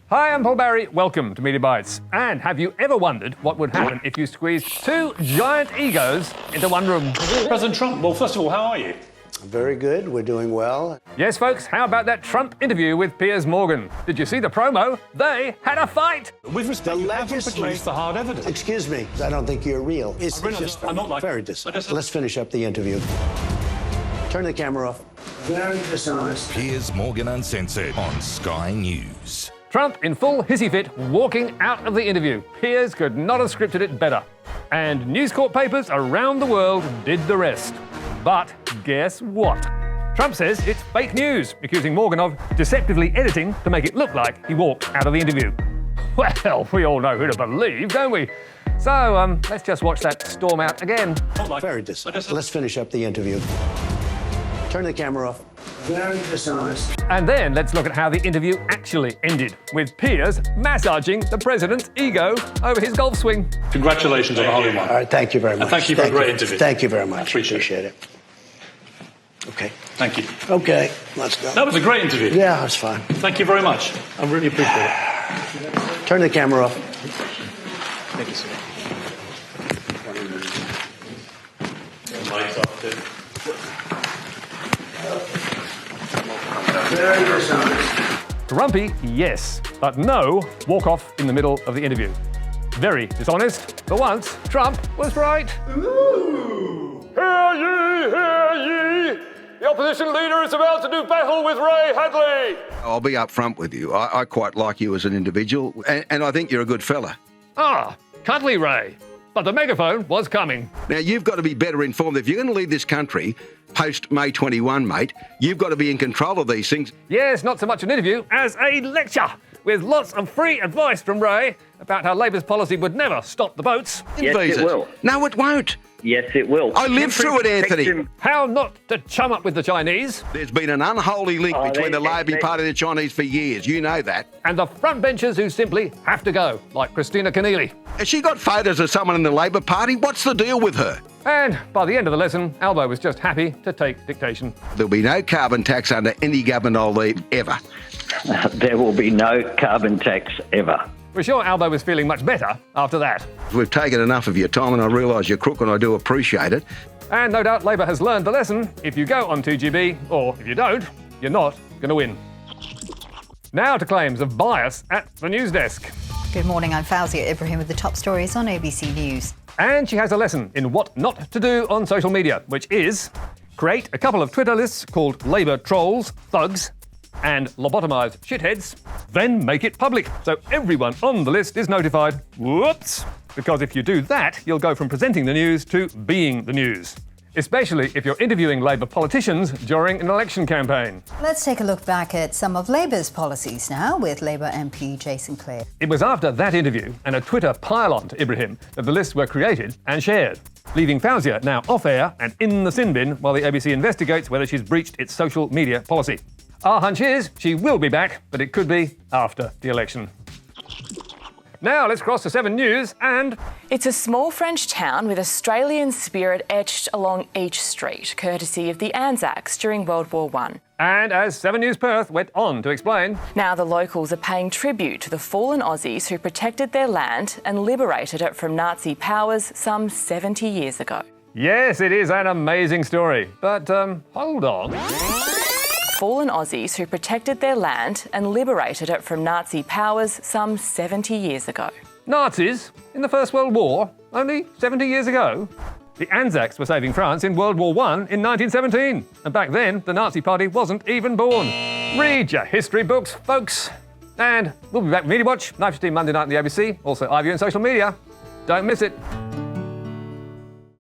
Hi, I'm Paul Barry. Welcome to Media Bites. And have you ever wondered what would happen if you squeezed two giant egos into one room? President Trump, well, first of all, how are you? Very good. We're doing well. Yes, folks, how about that Trump interview with Piers Morgan? Did you see the promo? They had a fight! With respect, you haven't produced the hard evidence. Excuse me, I don't think you're real. It's I'm not like... very dishonest. Let's finish up the interview. Turn the camera off. Very dishonest. Piers Morgan Uncensored on Sky News. Trump in full hissy fit walking out of the interview. Piers could not have scripted it better. And News Corp papers around the world did the rest. But guess what? Trump says it's fake news, accusing Morgan of deceptively editing to make it look like he walked out of the interview. Well, we all know who to believe, don't we? So, let's just watch that storm out again. Very dishonest. Let's finish up the interview. Turn the camera off. Very dishonest. And then let's look at how the interview actually ended, with Piers massaging the president's ego over his golf swing. Congratulations on the hole in one. All right, thank you very much. And thank you for a great interview. Thank you very much. Appreciate it. Okay. Thank you. Okay, let's go. That was a great interview. Yeah, that's fine. Thank you very much. I really appreciate it. Turn the camera off. Thank you, sir. Very dishonest. Grumpy, yes, but no walk off in the middle of the interview. Very dishonest. For once, Trump was right. Ooh. Hear ye, hear ye! The opposition leader is about to do battle with Ray Hadley. I'll be upfront with you. I quite like you as an individual, and I think you're a good fella. Ah, cuddly Ray. But the megaphone was coming. Now, you've got to be better informed. If you're going to lead this country post-May 21, mate, you've got to be in control of these things. Yes, not so much an interview as a lecture, with lots of free advice from Ray about how Labor's policy would never stop the boats. Yes, it will. No, it won't. Yes, it will. I lived through it, Anthony. How not to chum up with the Chinese. There's been an unholy link between the Labor Party and the Chinese for years. You know that. And the frontbenchers who simply have to go, like Christina Keneally. Has she got photos of someone in the Labor Party? What's the deal with her? And by the end of the lesson, Albo was just happy to take dictation. There'll be no carbon tax under any government I'll lead, ever. There will be no carbon tax ever. We're sure Albo was feeling much better after that. We've taken enough of your time, and I realise you're crook, and I do appreciate it. And no doubt Labor has learned the lesson. If you go on 2GB, or if you don't, you're not going to win. Now to claims of bias at the news desk. Good morning, I'm Fawzia Ibrahim with the top stories on ABC News. And she has a lesson in what not to do on social media, which is create a couple of Twitter lists called Labour trolls, thugs, and lobotomised shitheads, then make it public so everyone on the list is notified. Whoops! Because if you do that, you'll go from presenting the news to being the news. Especially if you're interviewing Labour politicians during an election campaign. Let's take a look back at some of Labour's policies now with Labour MP Jason Clare. It was after that interview and a Twitter pile-on to Ibrahim that the lists were created and shared, leaving Fawzia now off-air and in the sin bin while the ABC investigates whether she's breached its social media policy. Our hunch is she will be back, but it could be after the election. Now let's cross to 7 News and... It's a small French town with Australian spirit etched along each street, courtesy of the ANZACs during World War I. And as 7 News Perth went on to explain... Now the locals are paying tribute to the fallen Aussies who protected their land and liberated it from Nazi powers some 70 years ago. Yes, it is an amazing story. But, hold on. Fallen Aussies who protected their land and liberated it from Nazi powers some 70 years ago. Nazis? In the First World War? Only 70 years ago? The ANZACs were saving France in World War I in 1917. And back then, the Nazi Party wasn't even born. Read your history books, folks. And we'll be back with Media Watch, 9:15 Monday night on the ABC, also iView and social media. Don't miss it.